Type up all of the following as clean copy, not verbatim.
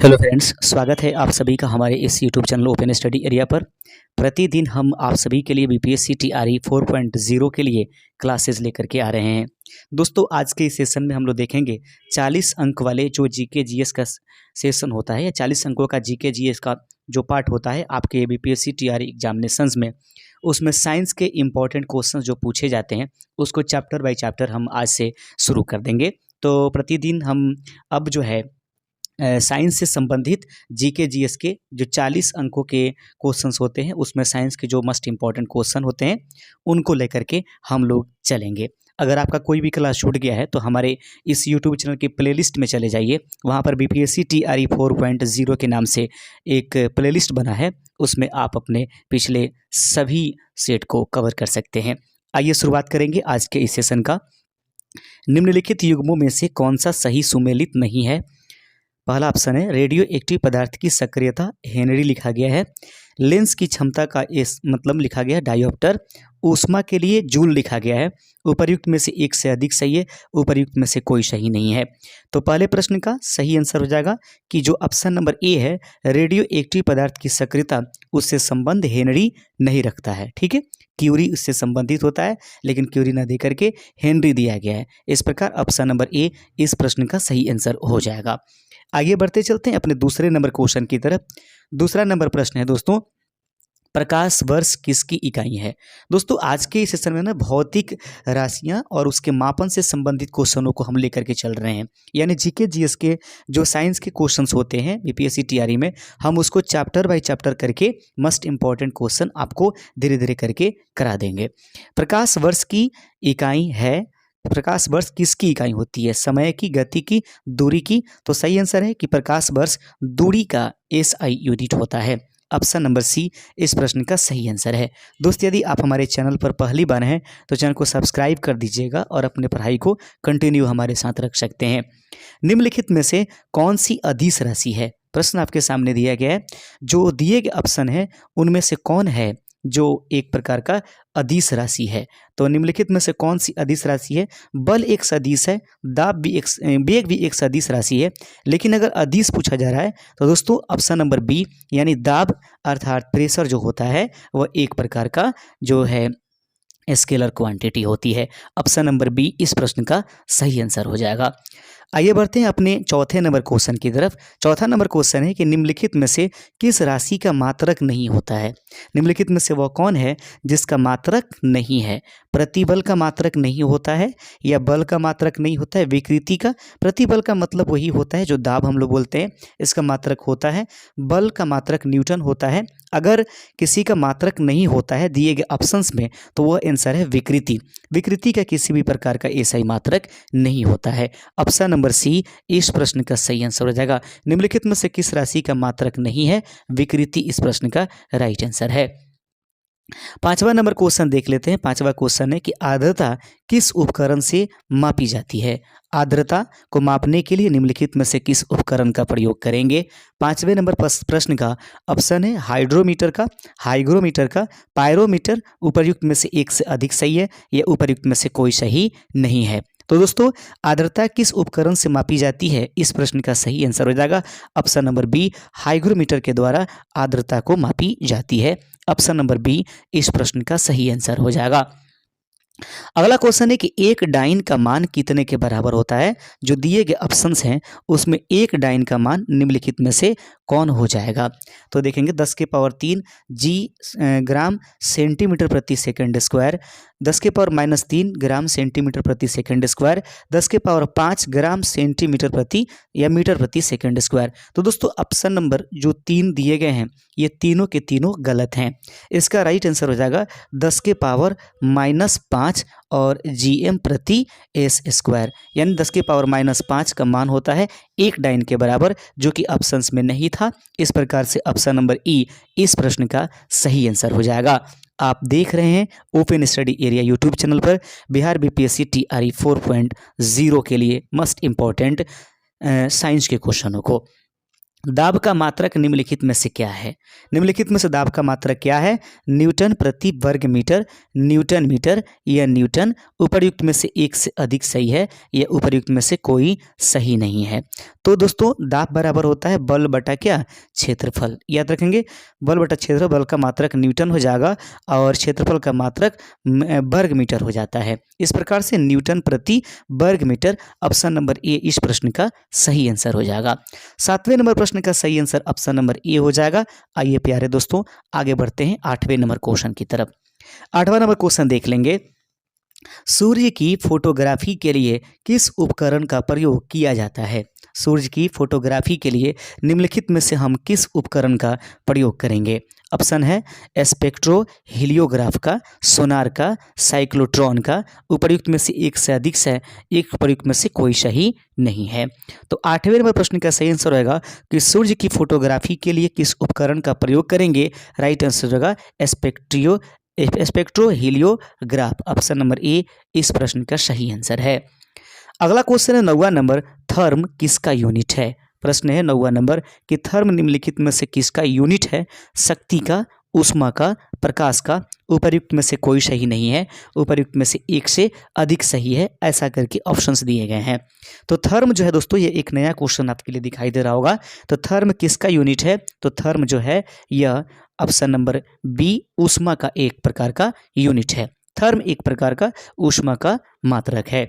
Hello friends, स्वागत है आप सभी का हमारे इस YouTube channel open study area पर। प्रतिदिन हम आप सभी के लिए बीपीएससी टीआरई 4.0 के लिए क्लासेस लेकर के आ रहे हैं। दोस्तों, आज के इस सेशन में हम लोग देखेंगे 40 अंक वाले जो जीके जीएस का सेशन होता है या 40 अंकों का जीके जीएस का जो पार्ट होता है आपके बीपीएससी टीआरई एग्जामिनेशंस में, उसमें साइंस के इम्पोर्टेंट क्वेश्चन जो पूछे जाते हैं उसको चैप्टर बाय चैप्टर हम आज से शुरू कर देंगे। तो प्रतिदिन हम अब जो है साइंस से संबंधित जीके जीएस के जो 40 अंकों के क्वेश्चंस होते हैं उसमें साइंस के जो मस्ट इम्पॉर्टेंट क्वेश्चन होते हैं उनको लेकर के हम लोग चलेंगे। अगर आपका कोई भी क्लास छूट गया है तो हमारे इस यूट्यूब चैनल की प्लेलिस्ट में चले जाइए। वहाँ पर बीपीएससी टीआरई 4.0 के नाम से एक प्लेलिस्ट बना है, उसमें आप अपने पिछले सभी सेट को कवर कर सकते हैं। आइए शुरुआत करेंगे आज के इस सेशन का। निम्नलिखित युग्मों में से कौन सा सही सुमेलित नहीं है? पहला ऑप्शन है रेडियो एक्टिव पदार्थ की सक्रियता हेनरी लिखा गया है। लेंस की क्षमता का इस मतलब लिखा गया है डायोप्टर। ऊष्मा के लिए जूल लिखा गया है। उपर्युक्त में से एक से अधिक सही है, उपर्युक्त में से कोई सही नहीं है। तो पहले प्रश्न का सही आंसर हो जाएगा कि जो ऑप्शन नंबर ए है रेडियो एक्टिव पदार्थ की सक्रियता उससे संबंध हेनरी नहीं रखता है। ठीक है, क्यूरी उससे संबंधित होता है लेकिन क्यूरी न दे करके हेनरी दिया गया है। इस प्रकार ऑप्शन नंबर ए इस प्रश्न का सही आंसर हो जाएगा। आगे बढ़ते चलते हैं अपने दूसरे नंबर क्वेश्चन की तरफ। दूसरा नंबर प्रश्न है दोस्तों, प्रकाश वर्ष किसकी इकाई है? दोस्तों, आज के इस सेशन में ना भौतिक राशियां और उसके मापन से संबंधित क्वेश्चनों को हम लेकर के चल रहे हैं। यानी जीके जीएस के जो साइंस के क्वेश्चंस होते हैं बीपीएससी टीआरई में, हम उसको चैप्टर बाय चैप्टर करके मस्ट इंपॉर्टेंट क्वेश्चन आपको धीरे धीरे करके करा देंगे। प्रकाश वर्ष की इकाई है, प्रकाश वर्ष किसकी इकाई होती है? समय की, गति की, दूरी की? तो सही आंसर है कि प्रकाश वर्ष दूरी का एसआई यूनिट होता है। ऑप्शन नंबर सी इस प्रश्न का सही आंसर है। दोस्त, यदि आप हमारे चैनल पर पहली बार हैं तो चैनल को सब्सक्राइब कर दीजिएगा और अपने पढ़ाई को कंटिन्यू हमारे साथ रख सकते हैं। निम्नलिखित में से कौन सी अदिश राशि है? प्रश्न आपके सामने दिया गया है। जो दिए गए ऑप्शन है उनमें से कौन है जो एक प्रकार का अदिश राशि है? तो निम्नलिखित में से कौन सी अदिश राशि है? बल एक सदिश है, वेग भी एक सदिश राशि है, लेकिन अगर अदिश पूछा जा रहा है तो दोस्तों ऑप्शन नंबर बी यानी दाब अर्थात प्रेशर जो होता है वह एक प्रकार का जो है स्केलर क्वांटिटी होती है। ऑप्शन नंबर बी इस प्रश्न का सही आंसर हो जाएगा। आइए बढ़ते हैं अपने चौथे नंबर क्वेश्चन की तरफ। चौथा नंबर क्वेश्चन है कि निम्नलिखित में से किस राशि का मात्रक नहीं होता है? निम्नलिखित में से वह कौन है जिसका मात्रक नहीं है? प्रतिबल का मात्रक नहीं होता है या बल का मात्रक नहीं होता है? विकृति का? प्रतिबल का मतलब वही होता है जो दाब हम लोग बोलते हैं, इसका मात्रक होता है। बल का मात्रक न्यूटन होता है। अगर किसी का मात्रक नहीं होता है दिए गए ऑप्शंस में तो वह आंसर है विकृति। विकृति का किसी भी प्रकार का एसआई मात्रक नहीं होता है। ऑप्शन नंबर सी इस प्रश्न का सही आंसर हो जाएगा। निम्नलिखित में से किस राशि का मात्रक नहीं है? विकृति इस प्रश्न का राइट आंसर है। पांचवा नंबर क्वेश्चन देख लेते हैं। पांचवा क्वेश्चन है कि आर्द्रता किस उपकरण से मापी जाती है? आर्द्रता को मापने के लिए निम्नलिखित में से किस उपकरण का प्रयोग करेंगे? पांचवें नंबर प्रश्न का ऑप्शन है हाइड्रोमीटर का, हाइग्रोमीटर का, पायरोमीटर। उपर्युक्त में से एक से अधिक सही है या उपर्युक्त में से कोई सही नहीं है। तो दोस्तों, आर्द्रता किस उपकरण से मापी जाती है? इस प्रश्न का सही आंसर हो जाएगा ऑप्शन नंबर बी हाइग्रोमीटर के द्वारा आर्द्रता को मापी जाती है। ऑप्शन नंबर बी इस प्रश्न का सही आंसर हो जाएगा। अगला क्वेश्चन है कि एक डाइन का मान कितने के बराबर होता है? जो दिए गए ऑप्शंस हैं उसमें एक डाइन का मान निम्नलिखित में से कौन हो जाएगा? तो देखेंगे 10 के पावर 3 जी ग्राम सेंटीमीटर प्रति सेकंड स्क्वायर, 10 के पावर -3 ग्राम सेंटीमीटर प्रति सेकंड स्क्वायर, 10 के पावर 5 ग्राम सेंटीमीटर प्रति या मीटर प्रति सेकंड स्क्वायर। तो दोस्तों ऑप्शन नंबर जो 3 दिए गए हैं ये तीनों के तीनों गलत हैं। इसका राइट आंसर हो जाएगा 10 के पावर -5 और जीएम प्रति एस स्क्वायर, यानी 10 के पावर -5 का मान होता है एक डाइन के बराबर, जो कि ऑप्शंस में नहीं था। इस प्रकार से ऑप्शन नंबर ई इस प्रश्न का सही आंसर हो जाएगा। आप देख रहे हैं open study area YouTube channel पर बिहार बीपीएससी टीआरई 4.0 के लिए मस्ट इम्पॉर्टेंट साइंस के क्वेश्चनों को। दाब का मात्रक निम्नलिखित में से क्या है? निम्नलिखित में से दाब का मात्रक क्या है? न्यूटन प्रति वर्ग मीटर, न्यूटन मीटर या न्यूटन। उपर्युक्त में से एक से अधिक सही है या उपर्युक्त में से कोई सही नहीं है। तो दोस्तों दाब बराबर होता है बल बटा क्या? क्षेत्रफल। याद रखेंगे, बल बटा क्षेत्रफल, बल का मात्रक न्यूटन हो जाएगा और क्षेत्रफल का मात्रक वर्ग मीटर हो जाता है। इस प्रकार से न्यूटन प्रति वर्ग मीटर ऑप्शन नंबर ए इस प्रश्न का सही आंसर हो जाएगा। 7वें नंबर प्रश्न का सही आंसर ऑप्शन नंबर ए हो जाएगा। आइए प्यारे दोस्तों आगे बढ़ते हैं 8वें नंबर क्वेश्चन की तरफ। 8वां नंबर क्वेश्चन देख लेंगे। सूर्य की फोटोग्राफी के लिए किस उपकरण का प्रयोग किया जाता है? सूर्य की फोटोग्राफी के लिए निम्नलिखित में से हम किस उपकरण का प्रयोग करेंगे? ऑप्शन है स्पेक्ट्रो हीलियोग्राफ का, सोनार का, साइक्लोट्रॉन का। उपर्युक्त में से एक से अधिक से एक प्रयुक्त में से कोई सही नहीं है। तो 8वें नंबर प्रश्न का सही आंसर होगा कि सूर्य की फोटोग्राफी के लिए किस उपकरण का प्रयोग करेंगे? राइट आंसर होगा स्पेक्ट्रो हीलियोग्राफ। ऑप्शन नंबर ए इस प्रश्न का सही आंसर है। अगला क्वेश्चन है 9वां नंबर, थर्म किसका यूनिट है? प्रश्न है 9वां नंबर कि थर्म निम्नलिखित में से किसका यूनिट है? शक्ति का, ऊष्मा का, प्रकाश का। उपर्युक्त में से कोई सही नहीं है, उपर्युक्त में से एक से अधिक सही है, ऐसा करके ऑप्शंस दिए गए हैं। तो थर्म जो है दोस्तों, ये एक नया क्वेश्चन आपके लिए दिखाई दे रहा होगा। तो थर्म किसका यूनिट है? तो थर्म जो है यह ऑप्शन नंबर बी ऊष्मा का एक प्रकार का यूनिट है। थर्म एक प्रकार का ऊष्मा का मात्रक है।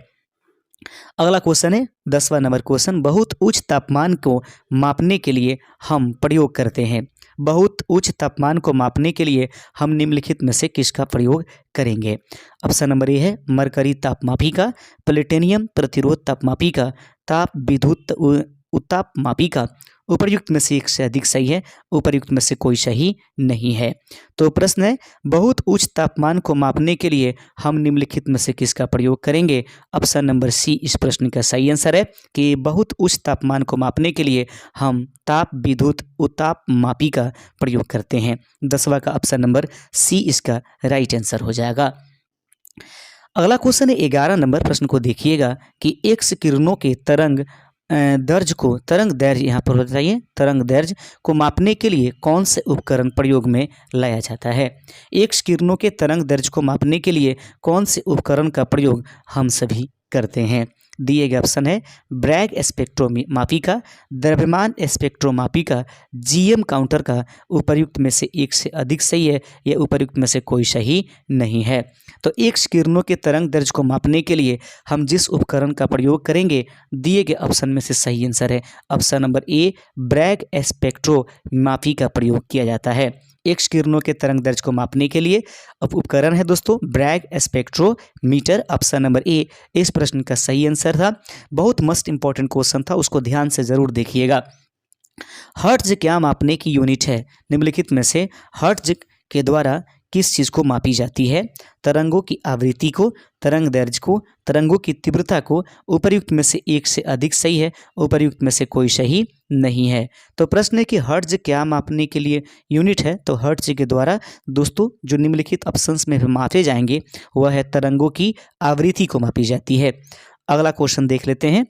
अगला क्वेश्चन है 10वां नंबर क्वेश्चन, बहुत उच्च तापमान को मापने के लिए हम प्रयोग करते हैं। बहुत उच्च तापमान को मापने के लिए हम निम्नलिखित में से किसका प्रयोग करेंगे? ऑप्शन नंबर ए है मरकरी तापमापी का, प्लेटिनियम प्रतिरोध तापमापी का, ताप विद्युत उत्ताप मापी का। उपर्युक्त में से एक से अधिक सही है, उपर्युक्त में से कोई सही नहीं है। तो प्रश्न है बहुत उच्च तापमान को मापने के लिए हम निम्नलिखित में से किसका प्रयोग करेंगे? ऑप्शन नंबर सी इस प्रश्न का सही आंसर है कि बहुत उच्च तापमान को मापने के लिए हम ताप विद्युत उत्ताप मापी का प्रयोग करते हैं। 10वां का ऑप्शन नंबर सी इसका राइट आंसर हो जाएगा। अगला क्वेश्चन है 11 नंबर प्रश्न को देखिएगा कि एक्स किरणों के तरंग दैर्घ्य यहाँ पर बताइए, तरंग दैर्घ्य को मापने के लिए कौन से उपकरण प्रयोग में लाया जाता है? एक्स किरणों के तरंग दैर्घ्य को मापने के लिए कौन से उपकरण का प्रयोग हम सभी करते हैं? दिए गए ऑप्शन है ब्रैग स्पेक्ट्रोमापी का, द्रव्यमान स्पेक्ट्रोमापी का, जीएम काउंटर का। उपर्युक्त में से एक से अधिक सही है या उपर्युक्त में से कोई सही नहीं है। तो एक्स किरणों के तरंग दैर्घ्य को मापने के लिए हम जिस उपकरण का प्रयोग करेंगे, दिए गए ऑप्शन में से सही आंसर है ऑप्शन नंबर ए ब्रैग स्पेक्ट्रोमापी का प्रयोग किया जाता है। एक्स किरणों के तरंग दैर्घ्य को मापने के लिए अब उपकरण है दोस्तों Bragg spectrometer. Option number A इस प्रश्न का सही आंसर था। बहुत मस्ट इंपॉर्टेंट क्वेश्चन था, उसको ध्यान से जरूर देखिएगा। हर्ट्ज क्या मापने की यूनिट है? निम्नलिखित में से हर्ट्ज के द्वारा किस चीज़ को मापी जाती है? तरंगों की आवृत्ति को, तरंग दैर्घ्य को, तरंगों की तीव्रता को। उपर्युक्त में से एक से अधिक सही है, उपर्युक्त में से कोई सही नहीं है। तो प्रश्न है कि हर्ट्ज क्या मापने के लिए यूनिट है? तो हर्ट्ज के द्वारा दोस्तों जो निम्नलिखित ऑप्शंस में मापे जाएंगे वह है तरंगों की आवृत्ति को मापी जाती है। अगला क्वेश्चन देख लेते हैं।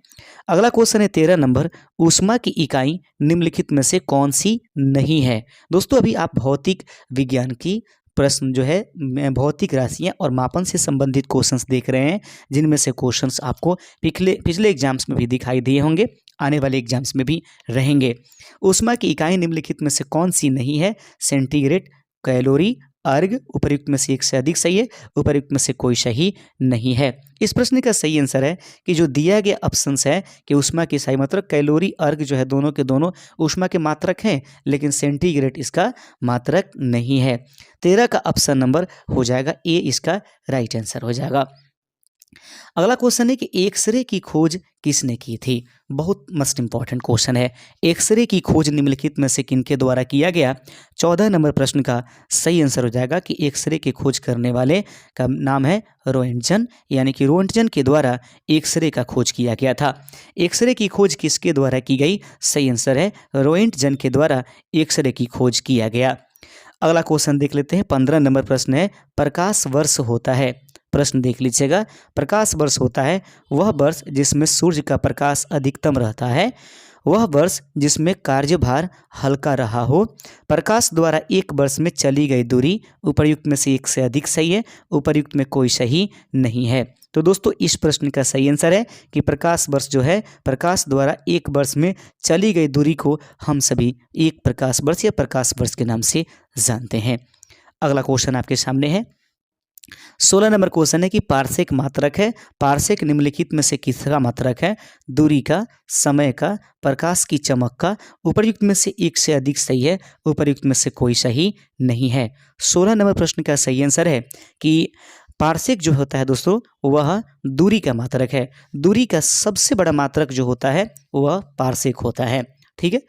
अगला क्वेश्चन है 13 नंबर, ऊष्मा की इकाई निम्नलिखित में से कौन सी नहीं है? दोस्तों अभी आप भौतिक विज्ञान की प्रश्न जो है भौतिक राशियां और मापन से संबंधित क्वेश्चंस देख रहे हैं, जिनमें से क्वेश्चंस आपको पिछले एग्जाम्स में भी दिखाई दिए होंगे, आने वाले एग्जाम्स में भी रहेंगे। ऊष्मा की इकाई निम्नलिखित में से कौन सी नहीं है? सेंटीग्रेड, कैलोरी, अर्ग। उपर्युक्त में से एक से अधिक सही है, उपर्युक्त में से कोई सही नहीं है। इस प्रश्न का सही आंसर है कि जो दिया गया ऑप्शंस है कि ऊष्मा की सही मात्रक कैलोरी, अर्ग जो है दोनों के दोनों ऊष्मा के मात्रक हैं, लेकिन सेंटीग्रेड इसका मात्रक नहीं है। 13 का ऑप्शन नंबर हो जाएगा ए इसका राइट आंसर हो जाएगा। अगला क्वेश्चन है कि एक्सरे की खोज किसने की थी? बहुत मस्ट इंपॉर्टेंट क्वेश्चन है। एक्सरे की खोज निम्नलिखित में से किनके द्वारा किया गया? 14 नंबर प्रश्न का सही आंसर हो जाएगा कि एक्सरे की खोज करने वाले का नाम है रोएंटजन, यानी कि रोएंटजन के द्वारा एक्सरे का खोज किया गया था। एक्सरे की खोज किसके द्वारा की गई? सही आंसर है रोएंटजन के द्वारा एक्सरे की खोज किया गया। अगला क्वेश्चन देख लेते हैं। 15 नंबर प्रश्न है, प्रकाश वर्ष होता है। प्रश्न देख लीजिएगा, प्रकाश वर्ष होता है वह वर्ष जिसमें सूर्य का प्रकाश अधिकतम रहता है। वह वर्ष जिसमें कार्यभार हल्का रहा हो। प्रकाश द्वारा एक वर्ष में चली गई दूरी उपर्युक्त में से एक से अधिक सही है, उपर्युक्त में कोई सही नहीं है। तो दोस्तों इस प्रश्न का सही आंसर है कि प्रकाश वर्ष जो है, प्रकाश द्वारा एक वर्ष में चली गई दूरी को हम सभी एक प्रकाश वर्ष या प्रकाश वर्ष के नाम से जानते हैं। अगला क्वेश्चन आपके सामने है। 16 नंबर क्वेश्चन है कि पार्सेक मात्रक है। पार्सेक निम्नलिखित में से किसका मात्रक है? दूरी का, समय का, प्रकाश की चमक का। उपर्युक्त में से एक से अधिक सही है, उपर्युक्त में से कोई सही नहीं है। 16 नंबर प्रश्न का सही आंसर है कि पार्सेक जो होता है दोस्तों वह दूरी का मात्रक है। दूरी का सबसे बड़ा मात्रक जो होता है वह पार्सेक होता है। ठीक है,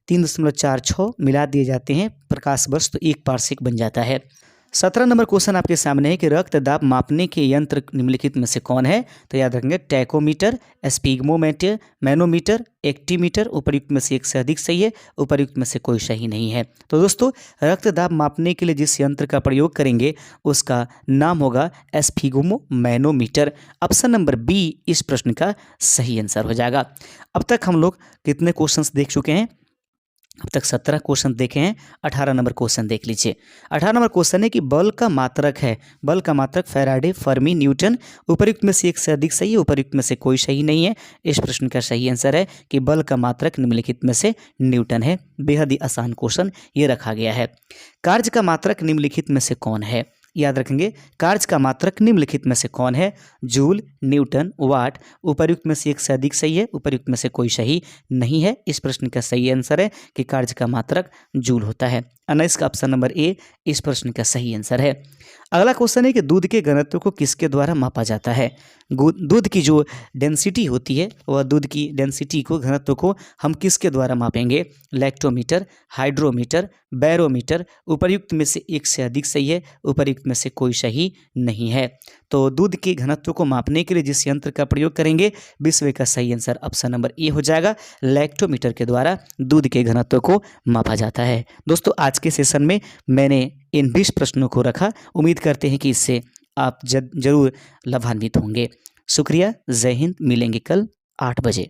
3.46 मिला दिए जाते हैं प्रकाश वर्ष तो एक पार्सेक बन जाता है। 17 नंबर क्वेश्चन आपके सामने है कि रक्तदाब मापने के यंत्र निम्नलिखित में से कौन है? तो याद रखेंगे टैकोमीटर, स्पिग्मोमीटर, मैनोमीटर, एक्टीमीटर। उपर्युक्त में से एक से अधिक सही है, उपर्युक्त में से कोई सही नहीं है। तो दोस्तों रक्तदाब मापने के लिए जिस यंत्र का प्रयोग करेंगे उसका नाम होगा स्पिग्मोमैनोमीटर। ऑप्शन नंबर बी इस प्रश्न का सही आंसर हो जाएगा। अब तक हम लोग कितने क्वेश्चंस देख चुके हैं? अब तक 17 क्वेश्चन देखे हैं। 18 नंबर क्वेश्चन देख लीजिए। 18 नंबर क्वेश्चन है कि बल का मात्रक है। बल का मात्रक फैराडे, फर्मी, न्यूटन। उपर्युक्त में से एक से अधिक सही है, उपर्युक्त में से कोई सही नहीं है। इस प्रश्न का सही आंसर है कि बल का मात्रक निम्नलिखित में से न्यूटन है। बेहद ही आसान क्वेश्चन ये रखा गया है। कार्य का मात्रक निम्नलिखित में से कौन है? याद रखेंगे कार्य का मात्रक निम्नलिखित में से कौन है? जूल, न्यूटन, वाट। उपर्युक्त में से एक से अधिक सही है, उपर्युक्त में से कोई सही नहीं है। इस प्रश्न का सही आंसर है कि कार्य का मात्रक जूल होता है। 19 का ऑप्शन नंबर ए इस प्रश्न का सही आंसर है। अगला क्वेश्चन है कि दूध के घनत्व को किसके द्वारा मापा जाता है? दूध की जो डेंसिटी होती है वह दूध की डेंसिटी को, घनत्व को हम किसके द्वारा मापेंगे? Lactometer, hydrometer, barometer. उपर्युक्त में से एक से अधिक सही है, उपर्युक्त में से कोई सही नहीं है। तो दूध के घनत्व को मापने के लिए जिस यंत्र का प्रयोग करेंगे विश्व का सही आंसर ऑप्शन नंबर ए हो जाएगा। लैक्टोमीटर के द्वारा दूध के घनत्व को मापा जाता है। दोस्तों आज के सेशन में मैंने इन 20 प्रश्नों को रखा। उम्मीद करते हैं कि इससे आप जरूर लाभान्वित होंगे। शुक्रिया, जय हिंद। मिलेंगे कल 8 बजे।